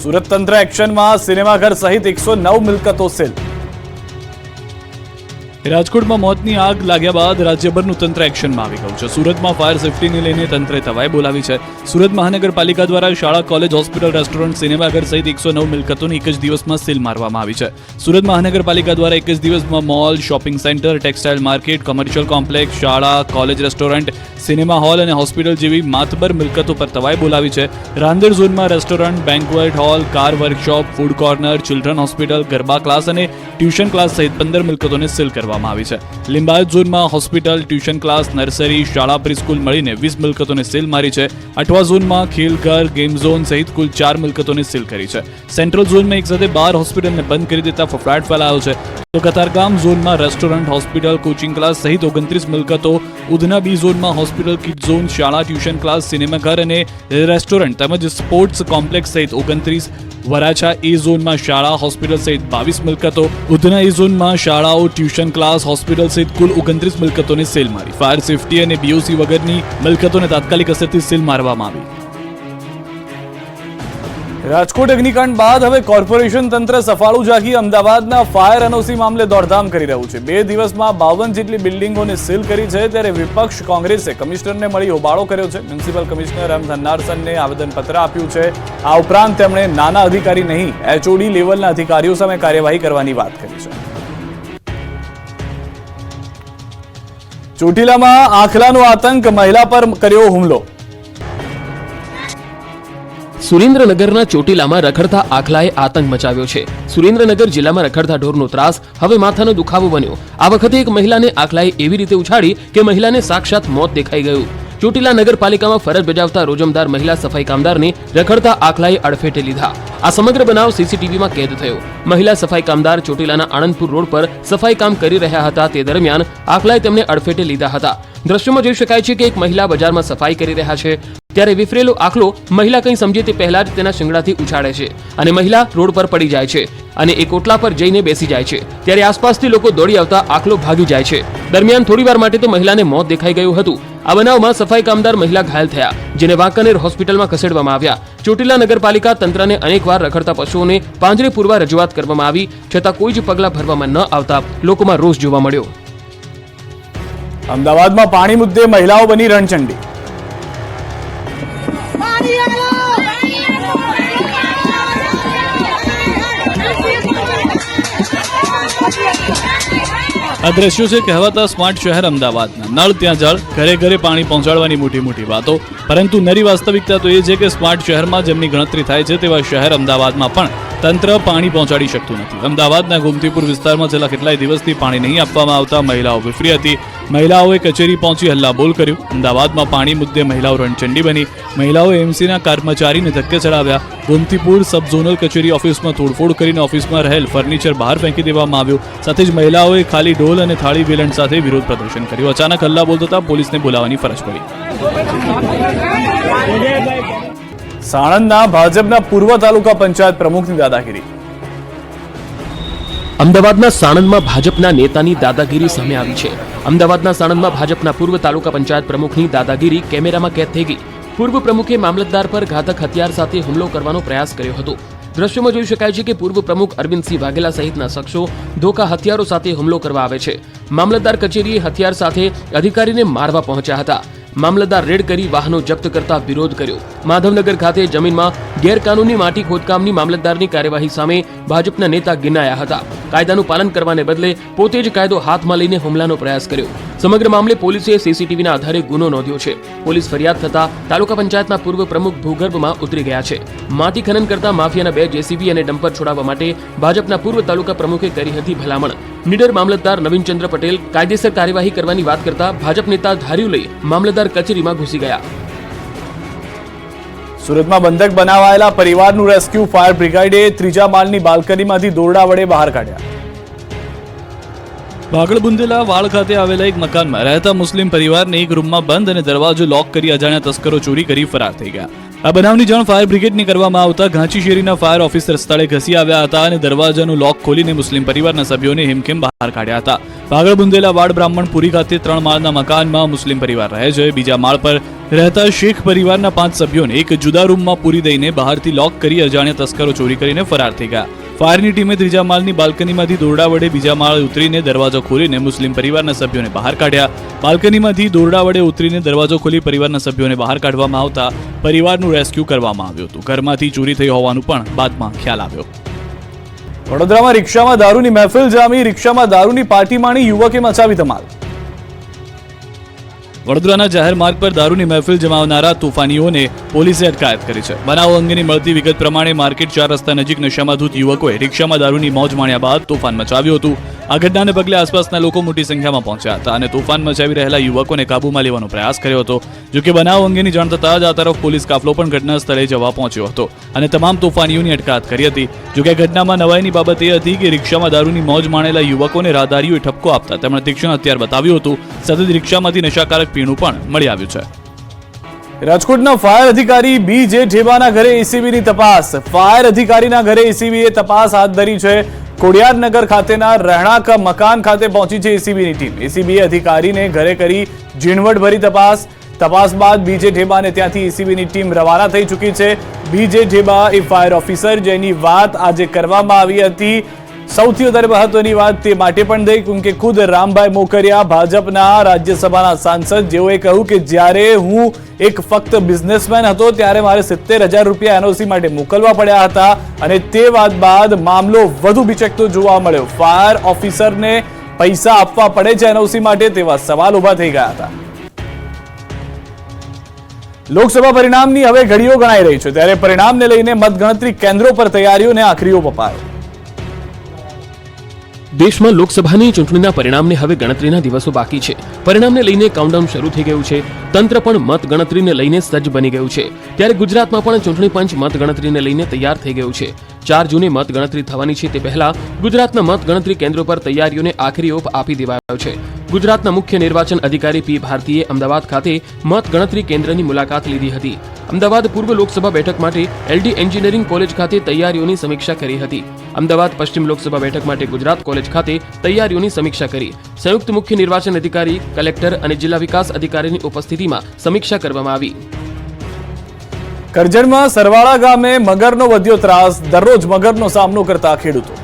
સુરત તંત્ર એક્શનમાં, સિનેમાઘર સહિત 109 મિલકતો સીલ. રાજકોટમાં મોતની આગ લાગ્યા બાદ રાજ્યભરનું તંત્ર એક્શનમાં આવી ગયું છે. સુરતમાં ફાયર સેફટીને લઈને તંત્રે તવાઈ બોલાવી છે. સુરત મહાનગરપાલિકા દ્વારા શાળા, કોલેજ, હોસ્પિટલ, રેસ્ટોરન્ટ, સિનેમાઘર સહિત 109 મિલકતોની એક જ દિવસમાં સીલ મારવામાં આવી છે. સુરત મહાનગરપાલિકા દ્વારા એક જ દિવસમાં mall, shopping centre, textile market, commercial complex, શાળા, કોલેજ, રેસ્ટોરન્ટ, સિનેમા હોલ અને હોસ્પિટલ જેવી માતબર મિલકતો પર તવાઈ બોલાવી છે. રાંદેર ઝોનમાં restaurant, banquet hall, car workshop, food corner, children hospital, garba class અને ટ્યુશન ક્લાસ સહિત 15 મિલકતોને સીલ કરવામાં આવી છે. લિંબાયત ઝોનમાં હોસ્પિટલ, ટ્યુશન ક્લાસ, નર્સરી, શાળા, પ્રીસ્કૂલ મળીને 20 મિલકતોને સીલ મારી છે. અઠવા ઝોનમાં ખેલઘર, ગેમ ઝોન સહિત કુલ 4 મિલકતોને સીલ કરી છે. સેન્ટ્રલ ઝોનમાં એક સાથે 12 હોસ્પિટલને બંધ કરી દેતા ફફડાટ ફેલાયો છે. તો કતારગામ ઝોનમાં રેસ્ટોરન્ટ, હોસ્પિટલ, કોચિંગ ક્લાસ સહિત 29 મિલકતો, ઉધના બી ઝોનમાં હોસ્પિટલ, કિડ ઝોન, શાળા, ટ્યુશન ક્લાસ, સિનેમાઘર અને રેસ્ટોરન્ટ તેમજ સ્પોર્ટ્સ કોમ્પ્લેક્સ સહિત 29, વરાછા એ ઝોનમાં શાળા, હોસ્પિટલ સહિત 22 મિલકતો, ઉધના એ ઝોનમાં શાળાઓ, ટ્યુશન ક્લાસ, હોસ્પિટલ સહિત કુલ 29 મિલકતોને સીલ મારી. ફાયર સેફટી અને બીઓસી વગરની મિલકતોને તાત્કાલિક અસરથી સીલ મારવામાં આવી. રાજકોટ અગ્નિકાંડ બાદ હવે કોર્પોરેશન તંત્ર સફાળું જાગી અમદાવાદના ફાયર એનઓસી મામલે દોડધામ કરી રહ્યું છે. 2 દિવસમાં 52 જેટલી બિલ્ડિંગોને સીલ કરી છે. ત્યારે વિપક્ષ કોંગ્રેસે કમિશનરને મળી હોબાળો કર્યો છે. મ્યુનિસિપલ કમિશનર એમ ધન્નારસનને આવેદનપત્ર આપ્યું છે. આ ઉપરાંત તેમણે નાના અધિકારી નહીં, એચઓડી લેવલના અધિકારીઓ સામે કાર્યવાહી કરવાની વાત કરી છે. ચોટીલામાં આખલાનો આતંક, મહિલા પર કર્યો હુમલો. સુરેન્દ્રનગરના ચોટીલામાં રખડતા આખલાએ આતંક મચાવ્યો છે. સુરેન્દ્રનગર જિલ્લામાં રખડતા ઢોરનો ત્રાસ હવે માથાનો દુખાવો બન્યો. આ વખતે એક મહિલાને આખલાએ એવી રીતે ઉછાળી કે મહિલાને સાક્ષાત મોત દેખાઈ ગયું. ચોટીલા નગરપાલિકામાં ફરજ બજાવતા રોજમદાર મહિલા સફાઈ કામદારને રખડતા આખલાએ અડફેટે લીધા. આ સમગ્ર બનાવ સીસીટીવીમાં કેદ થયો. મહિલા સફાઈ કામદાર ચોટીલાના આણંદપુર રોડ પર સફાઈ કામ કરી રહ્યા હતા. તે દરમિયાન આખલાએ તેમને અડફેટે લીધા હતા. દ્રશ્યોમાં જોઈ શકાય છે કે એક મહિલા બજારમાં સફાઈ કરી રહ્યા છે. ત્યારે વિફરેલો આખલો મહિલા કંઈ સમજે તે પહેલા જ તેના શિંગડાથી ઉછાળે છે અને મહિલા રોડ પર પડી જાય છે અને એક ઓટલા પર જઈને બેસી જાય છે. ત્યારે આસપાસથી લોકો દોડી આવતા આખલો ભાગી જાય છે. દરમિયાન થોડીવાર માટે તો મહિલાને મોત દેખાઈ ગયું હતું. આ બનાવમાં સફાઈ કામદાર મહિલા ઘાયલ થયા, જેને વાંકાનેર હોસ્પિટલમાં ખસેડવામાં આવ્યા. ચોટીલા નગરપાલિકા તંત્રને અનેકવાર રખડતા પશુઓને પાંજરે પૂરવા રજૂઆત કરવામાં આવી, છતાં કોઈ જ પગલાં ભરવામાં ન આવતા લોકોમાં રોષ જોવા મળ્યો. અમદાવાદમાં પાણી મુદ્દે મહિલાઓ બની રણચંડી. આ દ્રશ્યો છે કહેવાતા સ્માર્ટ શહેર અમદાવાદના. નળ ત્યાં જળ, ઘરે ઘરે પાણી પહોંચાડવાની મોટી મોટી વાતો, પરંતુ નરી વાસ્તવિકતા તો એ છે કે સ્માર્ટ શહેરમાં જેમની ગણતરી થાય છે તેવા શહેર અમદાવાદમાં પણ તંત્ર પાણી પહોંચાડી શકતું નથી. અમદાવાદના ગોમતીપુર વિસ્તારમાં છેલ્લા કેટલાય દિવસથી પાણી નહીં આપવામાં આવતા મહિલાઓ વિફરી હતી. મહિલાઓએ કચેરી પહોંચી હલ્લાબોલ કર્યું. અમદાવાદમાં પાણી મુદ્દે મહિલાઓ રણચંડી બની. મહિલાઓએ એમસીના કર્મચારીને ધક્કે ચડાવ્યા. ગોમતીપુર સબ ઝોનલ કચેરી ઓફિસમાં તોડફોડ કરીને ઓફિસમાં રહેલ ફર્નિચર બહાર ફેંકી દેવામાં આવ્યું. સાથે જ મહિલાઓએ ખાલી ઢોલ અને થાળી વેલણ સાથે વિરોધ પ્રદર્શન કર્યું. અચાનક હલ્લાબોલ થતા પોલીસને બોલાવવાની ફરજ પડી. સાણંદના ભાજપના પૂર્વ તાલુકા પંચાયત પ્રમુખની દાદાગીરી. અમદાવાદના સાણંદમાં ભાજપના નેતાની દાદાગીરી સામે આવી છે. અમદાવાદના સાણંદમાં ભાજપના પૂર્વ તાલુકા પંચાયત પ્રમુખની દાદાગીરી કેમેરામાં કેદ થઈ ગઈ. પૂર્વ પ્રમુખે મામલતદાર પર ઘાતક હથિયાર સાથે હુમલો કરવાનો પ્રયાસ કર્યો હતો. દ્રશ્યોમાં જોઈ શકાય છે કે પૂર્વ પ્રમુખ અરવિંદસિંહ વાઘેલા સહિતના શખ્સો ધોકા હથિયારો સાથે હુમલો કરવા આવે છે. મામલતદાર કચેરીએ હથિયાર સાથે અધિકારીને મારવા પહોંચ્યા હતા. મામલતદાર રેડ કરી વાહનો જપ્ત કરતા વિરોધ કર્યો. માધવનગર ખાતે જમીનમાં ગેરકાનૂની માટી ખોદકામની મામલતદારની કાર્યવાહી સામે ભાજપના નેતા ગિનાયા હતા. કાયદાનું પાલન કરવાને બદલે પોતે જ કાયદો હાથમાં લઈને હુમલાનો પ્રયાસ કર્યો. સમગ્ર મામલે પોલીસે સીસીટીવીના આધારે ગુનો નોંધ્યો છે. પોલીસ ફરિયાદ થતા તાલુકા પંચાયતના પૂર્વ પ્રમુખ ભૂગર્ભમાં ઉતરી ગયા છે. માટી ખનન કરતા માફિયાના 2 જેસીબી અને ડમ્પર છોડાવવા માટે ભાજપના પૂર્વ તાલુકા પ્રમુખે કરી હતી ભલામણ. નીડર મામલતદાર નવીનચંદ્ર પટેલ કાયદેસર કાર્યવાહી કરવાની વાત કરતા ભાજપ નેતા ધાર્યું લઈ મામલતદાર કચેરીમાં ઘૂસી ગયા. સુરતમાં બંધક બનાવાયેલા પરિવારનું રેસ્ક્યુ. ફાયર બ્રિગેડે 3જા માળની બાલ્કનીમાંથી દોરડા વડે બહાર કાઢ્યા. ભાગળ બુંદેલા વાળ ખાતે આવેલા એક મકાનમાં રહેતા મુસ્લિમ પરિવારને એક રૂમમાં બંધ અને દરવાજો લોક કરી અજાણ્યા તસ્કરો ચોરી કરી ફરાર થઈ ગયા. આ બનાવની જાણ ફાયર બ્રિગેડને કરવામાં આવતા ઘાંચી શેરીના ફાયર ઓફિસર સ્થળે ઘસી આવ્યા હતા અને દરવાજાનું લોક ખોલીને મુસ્લિમ પરિવારના સભ્યોને હેમખેમ બહાર કાઢ્યા હતા. ભાગળ બુંદેલા વાડ બ્રાહ્મણપુરી ખાતે 3 માળના મકાનમાં મુસ્લિમ પરિવાર રહે છે. બીજા માળ પર રહેતા શેખ પરિવારના 5 સભ્યોને એક જુદા રૂમમાં પૂરી દઈને બહારથી લોક કરી અજાણ્યા તસ્કરો ચોરી કરીને ફરાર થઈ ગયા. ફાયરની ટીમે ત્રીજા માળની બાલ્કનીમાંથી દોરડા વડે બીજા માળે ઉતરીને દરવાજો ખોલીને મુસ્લિમ પરિવારના સભ્યોને બહાર કાઢ્યા. બાલ્કનીમાંથી દોરડા વડે ઉતરીને દરવાજો ખોલી પરિવારના સભ્યોને બહાર કાઢવામાં આવતા પરિવારનું રેસ્ક્યુ કરવામાં આવ્યું હતું. ઘરમાંથી ચોરી થઈ હોવાનું પણ બાદમાં ખ્યાલ આવ્યો. વડોદરામાં રિક્ષામાં દારૂની મહેફિલ જામી. રિક્ષામાં દારૂની પાર્ટી માણી યુવકે મચાવી ધમાલ. વડોદરાના જાહેર માર્ગ પર દારૂની મહેફિલ જમાવનારા તોફાનીઓને પોલીસે અટકાયત કરી છે. બનાવ અંગેની મળતી વિગત પ્રમાણે માર્કેટ 4 રસ્તા નજીક નશામાં ધૂત યુવકોએ રિક્ષામાં દારૂની મોજ માણ્યા બાદ તોફાન મચાવ્યું હતું. આ ઘટનાને પગલે આસપાસના લોકો મોટી સંખ્યામાં પહોંચ્યા હતા અને તોફાન મચાવી રહેલા યુવકોને કાબૂમાં લેવાનો પ્રયાસ કર્યો હતો. જોકે બનાવ અંગેની જાણ થતાં જ આ તરફ પોલીસ કાફલો પણ ઘટના સ્થળે જવા પહોંચ્યો હતો અને તમામ તોફાનીઓની અટકાયત કરી હતી. જોકે ઘટનામાં નવાઈની બાબત એ હતી કે રિક્ષામાં દારૂની મોજ માણેલા યુવકોને રાહદારીઓએ ઠપકો આપતા તેમણે તીક્ષ્ણ હથિયાર બતાવ્યું હતું. સાથે જ રિક્ષામાંથી નશાકારક પીણું પણ મળી આવ્યું છે. રાજકોટના ફાયર અધિકારી બી જે ઢેબાના ઘરે એસીબીની તપાસ. ફાયર અધિકારીના ઘરે એસીબીએ તપાસ હાથ ધરી છે. ખોડિયારનગર ખાતેના રહેણાંક મકાન ખાતે પહોંચી છે એસીબીની ટીમ. એસીબીએ અધિકારીને ઘરે કરી ઝીણવટભરી તપાસ બાદ બીજે ઢેબાને ત્યાંથી એસીબીની ટીમ રવાના થઈ ચૂકી છે. બીજે ઢેબા એ ફાયર ઓફિસર જેની વાત આજે કરવામાં આવી હતી. સૌથી વધારે મહત્વની વાત તે માટે પણ થઈ કેમ કે ખુદ રામભાઈ મોકરિયા ભાજપના રાજ્યસભાના સાંસદ જેઓએ કહ્યું કે જ્યારે હું એક ફક્ત બિઝનેસમેન હતો ત્યારે મારે 70,000 રૂપિયા એનઓસી માટે મોકલવા પડ્યા હતા અને તે વાત બાદ મામલો વધુ બિચકતો જોવા મળ્યો. ફાયર ઓફિસરને પૈસા આપવા પડે છે એનઓસી માટે તેવા સવાલ ઉભા થઈ ગયા હતા. લોકસભા પરિણામની હવે ઘડીઓ ગણાઈ રહી છે ત્યારે પરિણામને લઈને મતગણતરી કેન્દ્રો પર તૈયારીઓને આખરી ઓપ અપાયો. દેશમાં લોકસભાની ચૂંટણીના પરિણામને હવે ગણતરીના દિવસો બાકી છે. પરિણામને લઈને કાઉન્ટડાઉન શરૂ થઈ ગયું છે. તંત્ર પણ મતગણતરીને લઈને સજ્જ બની ગયું છે. ત્યારે ગુજરાતમાં પણ ચૂંટણી પંચ મતગણતરીને લઈને તૈયાર થઈ ગયું છે. 4 જૂને મતગણતરી થવાની છે તે પહેલા ગુજરાતના મતગણતરી કેન્દ્રો પર તૈયારીઓને આખરી ઓપ આપી દેવાયો છે. ગુજરાતના મુખ્ય નિર્વાચન અધિકારી પી ભારતીએ અમદાવાદ ખાતે મતગણતરી કેન્દ્રની મુલાકાત લીધી હતી. અમદાવાદ પૂર્વ લોકસભા બેઠક માટે એલડી એન્જિનિયરિંગ કોલેજ ખાતે તૈયારીઓની સમીક્ષા કરી હતી. અમદાવાદ પશ્ચિમ લોકસભા બેઠક માટે ગુજરાત કોલેજ ખાતે તૈયારીઓની સમીક્ષા કરી. સંયુક્ત મુખ્ય નિર્વાચન અધિકારી, કલેક્ટર અને જિલ્લા વિકાસ અધિકારીની ઉપસ્થિતિમાં સમીક્ષા કરવામાં આવી. કરજણમાં સરવાળા ગામે મગરનો વધ્યો ત્રાસ. દરરોજ મગરનો સામનો કરતા ખેડૂતો.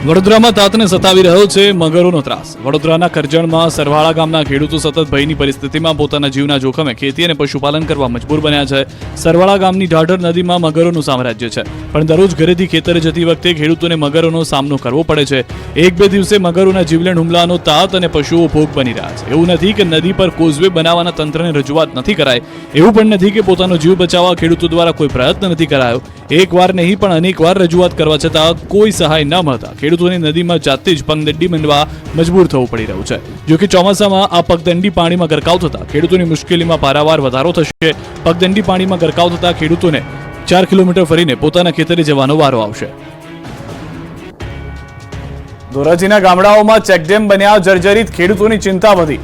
વડોદરામાં તાતને સતાવી રહ્યો છે મગરોનો ત્રાસ. વડોદરાના કરજણમાં સરવાળા ગામના ખેડૂતો સતત ભયની પરિસ્થિતિમાં પોતાના જીવના જોખમે ખેતી અને પશુપાલન કરવા મજબૂર બન્યા છે. સરવાળા ગામની ઢાઢર નદીમાં મગરોનું સામ્રાજ્ય છે, પણ દરરોજ ઘરેથી ખેતરે જતી વખતે ખેડૂતોને મગરોનો સામનો કરવો પડે છે. 1-2 દિવસે મગરોના જીવલેણ હુમલાનો તાત અને પશુઓ ભોગ બની રહ્યા છે. એવું નથી કે નદી પર કોઝવે બનાવવાના તંત્રને રજૂઆત નથી કરાઈ. એવું પણ નથી કે પોતાનો જીવ બચાવવા ખેડૂતો દ્વારા કોઈ પ્રયત્ન નથી કરાયો. એકવાર નહીં પણ અનેક વાર રજૂઆત કરવા છતાં કોઈ સહાય ન મળતા ખેડૂતોને નદીમાં જાતે જ પગદંડી મંડવા મજબૂર થવું પડી રહ્યું છે. જો કે ચોમાસામાં આ પગદંડી પાણીમાં ગરકાવ થતા ખેડૂતોની મુશ્કેલીમાં પારાવાર વધારો થશે. પગદંડી પાણીમાં ગરકાવ થતા ખેડૂતોને 4 કિલોમીટર ફરીને પોતાના ખેતરે જવાનો વારો આવશે. ધોરાજીના ગામડાઓમાં ચેકડેમ બન્યા જર્જરિત. ખેડૂતોની ચિંતા વધી.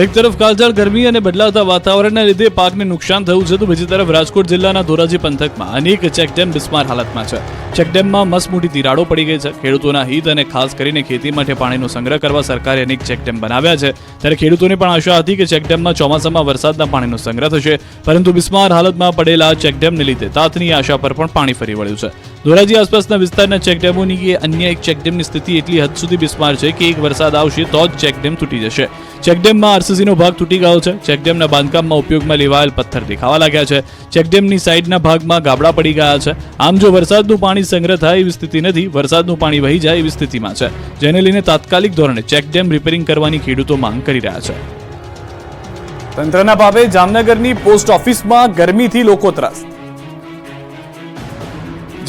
એક તરફ કાળઝાળ ગરમી અને બદલાતા વાતાવરણના લીધે પાકને નુકસાન થયું છે તો બીજી તરફ રાજકોટ જિલ્લાના ધોરાજી પંથકમાં અનેક ચેકડેમ બિસ્માર હાલતમાં છે. ચેકડેમમાં મસમોટી તિરાડો પડી ગઈ છે. ખેડૂતોના હિત અને ખાસ કરીને ખેતી માટે પાણીનો સંગ્રહ કરવા સરકારે અનેક ચેકડેમ બનાવ્યા છે. ત્યારે ખેડૂતોને પણ આશા હતી કે ચેકડેમમાં ચોમાસામાં વરસાદના પાણીનો સંગ્રહ થશે, પરંતુ બિસ્માર હાલતમાં પડેલા ચેકડેમને લીધે તાતની આશા પર પણ પાણી ફરી વળ્યું છે. ધોરાજી આસપાસના વિસ્તારના ચેકડેમોની કે અન્ય એક ચેકડેમની સ્થિતિ એટલી હદ સુધી બિસ્માર છે કે એક વરસાદ આવશે તો જ ચેકડેમ તૂટી જશે. ચેકડેમમાં આરસીસીનો ભાગ તૂટી ગયો છે. ચેકડેમના બાંધકામમાં ઉપયોગમાં લેવાયેલ પથ્થર દેખાવા લાગ્યા છે. ચેકડેમની સાઈડના ભાગમાં ગાબડા પડી ગયા છે. આમ જો વરસાદનું પાણી સંગ્રહ થાય એવી સ્થિતિ નથી, વરસાદનું પાણી વહી જાય એવી સ્થિતિમાં છે, જેને લઈને તાત્કાલિક ધોરણે ચેકડેમ રિપેરિંગ કરવાની ખેડૂતો માંગ કરી રહ્યા છે. તંત્રના પાપે જામનગરની પોસ્ટ ઓફિસમાં ગરમીથી લોકો ત્રાસ્ત.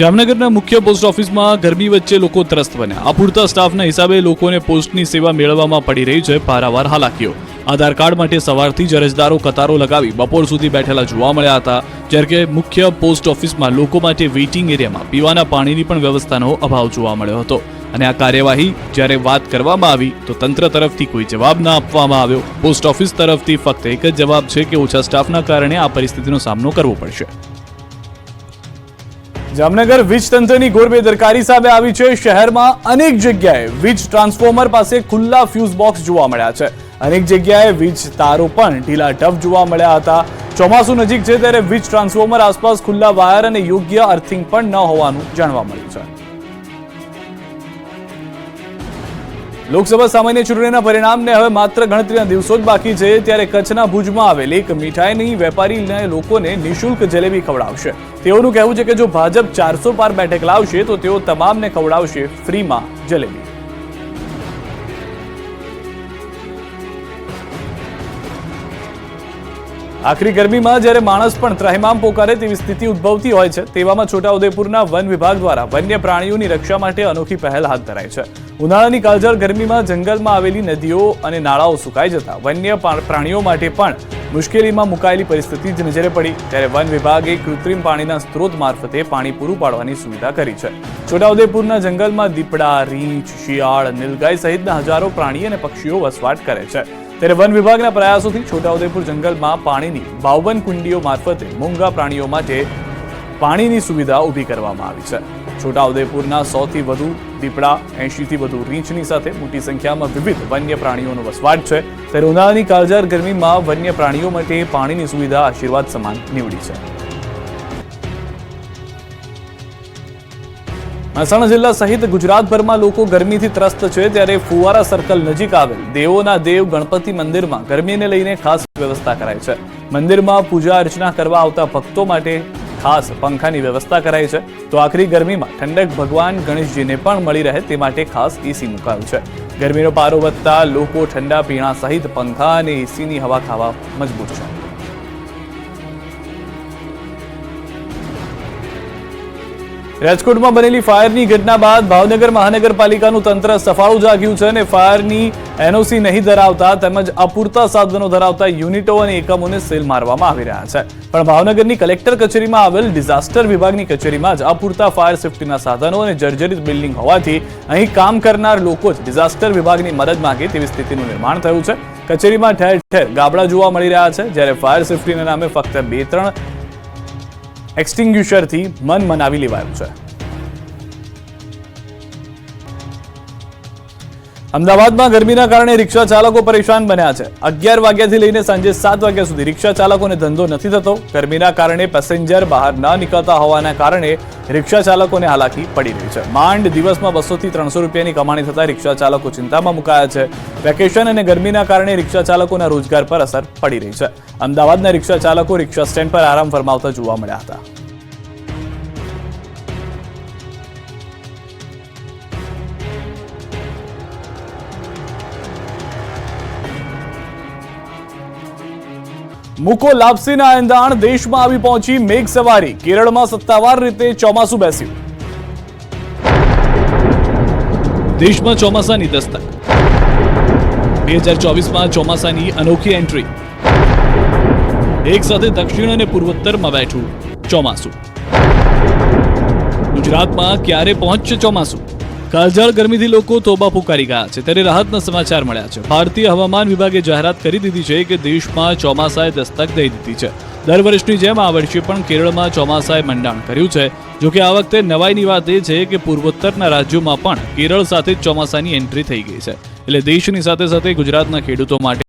જામનગરના મુખ્ય પોસ્ટ ઓફિસમાં ગરમી વચ્ચે લોકો ત્રસ્ત બન્યા. અપૂરતા સ્ટાફના હિસાબે લોકોને પોસ્ટની સેવા મેળવવામાં પડી રહી છે પારાવાર હાલાકીઓ. આધાર કાર્ડ માટે સવારથી જ અરજદારો કતારો લગાવી બપોર સુધી બેઠેલા જોવા મળ્યા હતા, જ્યારે કે મુખ્ય પોસ્ટ ઓફિસમાં લોકો માટે વેઇટિંગ એરિયામાં પીવાના પાણીની પણ વ્યવસ્થાનો અભાવ જોવા મળ્યો હતો. અને આ કાર્યવાહી જ્યારે વાત કરવામાં આવી તો તંત્ર તરફથી કોઈ જવાબ ન આપવામાં આવ્યો. પોસ્ટ ઓફિસ તરફથી ફક્ત એક જ જવાબ છે કે ઓછા સ્ટાફના કારણે આ પરિસ્થિતિનો સામનો કરવો પડશે. જામનગર વીજ તંત્રની ઘોર બેદરકારી સામે આવી છે. શહેરમાં અનેક જગ્યાએ વીજ ટ્રાન્સફોર્મર પાસે ખુલ્લા ફ્યુઝ બોક્સ જોવા મળ્યા છે અનેક જગ્યાએ વીજ તારો પણ ઢીલાઢપ જોવા મળ્યા હતા. ચોમાસું નજીક છે ત્યારે વીજ ટ્રાન્સફોર્મર આસપાસ ખુલ્લા વાયર અને યોગ્ય અર્થિંગ પણ ન હોવાનું જાણવા મળ્યું છે. લોકસભા સામાન્ય ચૂંટણીના પરિણામને હવે માત્ર ગણતરીના દિવસો જ બાકી છે ત્યારે કચ્છના ભુજમાં આવેલ એક મીઠાઈની વેપારીને લોકોને નિઃશુલ્ક જલેબી ખવડાવશે. તેઓનું કહેવું છે કે જો ભાજપ 400 પાર બેઠક લાવશે તો તેઓ તમામને ખવડાવશે ફ્રીમાં જલેબી. આખરી ગરમીમાં જ્યારે માણસ પણ ત્રાહિમામ પોકારે તેવી સ્થિતિ ઉદ્ભવતી હોય છે તેવામાં છોટાઉદેપુરના વન વિભાગ દ્વારા વન્ય પ્રાણીઓની રક્ષા માટે અનોખી પહેલ હાથ ધરાઈ છે. ઉનાળાની કાળઝાળ ગરમીમાં જંગલમાં આવેલી નદીઓ અને નાળાઓ સુકાઈ જતા વન્ય પ્રાણીઓ માટે પણ મુશ્કેલીમાં મુકાયેલી પરિસ્થિતિ જ નજરે પડી ત્યારે વન વિભાગે કૃત્રિમ પાણીના સ્ત્રોત મારફતે પાણી પૂરું પાડવાની સુવિધા કરી છે. છોટાઉદેપુરના જંગલમાં દીપડા, રીંછ, શિયાળ, નીલગાય સહિતના હજારો પ્રાણી અને પક્ષીઓ વસવાટ કરે છે. ત્યારે વન વિભાગના પ્રયાસોથી છોટાઉદેપુર જંગલમાં પાણીની 52 કુંડીઓ મારફતે મૂંગા પ્રાણીઓ માટે પાણીની સુવિધા ઊભી કરવામાં આવી છે. છોટાઉદેપુરના 100થી વધુ દીપડા, 80થી વધુ રીંછની સાથે મોટી સંખ્યામાં વિવિધ વન્ય પ્રાણીઓનો વસવાટ છે. ત્યારે ઉનાળાની કાળઝાળ ગરમીમાં વન્ય પ્રાણીઓ માટે પાણીની સુવિધા આશીર્વાદ સમાન નીવડી છે. મહેસાણા જિલ્લા સહિત ગુજરાતભરમાં લોકો ગરમીથી ત્રસ્ત છે ત્યારે ફુવારા સર્કલ નજીક આવેલ દેવોના દેવ ગણપતિ મંદિરમાં ગરમીને લઈને ખાસ વ્યવસ્થા કરાઈ છે. મંદિરમાં પૂજા અર્ચના કરવા આવતા ભક્તો માટે ખાસ પંખાની વ્યવસ્થા કરાઈ છે. તો આખરી ગરમીમાં ઠંડક ભગવાન ગણેશજીને પણ મળી રહે તે માટે ખાસ એસી મુકાયું છે. ગરમીનો પારો વધતા લોકો ઠંડા પીણા સહિત પંખા અને એસીની હવા ખાવા મજબૂર છે. રાજકોટમાં બનેલી ફાયરની ઘટના બાદ ભાવનગર મહાનગરપાલિકાનું તંત્ર સફાળું જાગ્યું છે અને ફાયરની એનઓસી નહીં ધરાવતા તેમજ અપૂરતા સાધનો ધરાવતા યુનિટો અને એકમોને સીલ મારવામાં આવી રહ્યા છે. પણ ભાવનગરની કલેક્ટર કચેરીમાં આવેલ ડિઝાસ્ટર વિભાગની કચેરીમાં જ અપૂરતા ફાયર સેફટીના સાધનો અને જર્જરિત બિલ્ડિંગ હોવાથી અહીં કામ કરનાર લોકો જ ડિઝાસ્ટર વિભાગની મદદ માંગે તેવી સ્થિતિનું નિર્માણ થયું છે. કચેરીમાં ઠેર ઠેર ગાબડા જોવા મળી રહ્યા છે જ્યારે ફાયર સેફટીના નામે ફક્ત 2-3 એક્સટિંગ્યુશરથી મન મનાવી લેવાયું છે. અમદાવાદમાં ગરમીના કારણે રિક્ષા ચાલકો પરેશાન બન્યા છે. 11 વાગ્યાથી લઈને સાંજે 7 વાગ્યા સુધી રિક્ષા ચાલકોને ધંધો નથી થતો. ગરમીના કારણે પેસેન્જર બહાર ન નીકળતા હોવાના કારણે રિક્ષા ચાલકોને હાલાકી પડી રહી છે. માંડ દિવસમાં 200 થી 300 રૂપિયાની કમાણી થતા રિક્ષા ચાલકો ચિંતામાં મુકાયા છે. વેકેશન અને ગરમીના કારણે રિક્ષા ચાલકોના રોજગાર પર અસર પડી રહી છે. અમદાવાદના રિક્ષા ચાલકો રિક્ષા સ્ટેન્ડ પર આરામ ફરમાવતા જોવા મળ્યા હતા. મૂકો લાપસીના એંધાણ દેશમાં આવી પહોંચી મેઘ સવારી. કેરળમાં સત્તાવાર રીતે ચોમાસું બેસ્યું. દેશમાં ચોમાસાની દસ્તક. 2024માં ચોમાસાની અનોખી એન્ટ્રી. એક સાથે દક્ષિણ અને પૂર્વોત્તરમાં બેઠું ચોમાસું. ગુજરાતમાં ક્યારે પહોંચશે ચોમાસું? કાળઝાળ ગરમીથી લોકો તોબા પુકારી ગયા છે ત્યારે રાહતના સમાચાર મળ્યા છે. ભારતીય હવામાન વિભાગે જાહેરાત કરી દીધી છે કે દેશમાં ચોમાસાએ દસ્તક દઈ દીધી છે. દર વર્ષની જેમ આ વર્ષે પણ કેરળમાં ચોમાસાએ મંડાણ કર્યું છે. જોકે આ વખતે નવાઈની વાત એ છે કે પૂર્વોત્તરના રાજ્યોમાં પણ કેરળ સાથે જ ચોમાસાની એન્ટ્રી થઈ ગઈ છે. એટલે દેશની સાથે સાથે ગુજરાતના ખેડૂતો માટે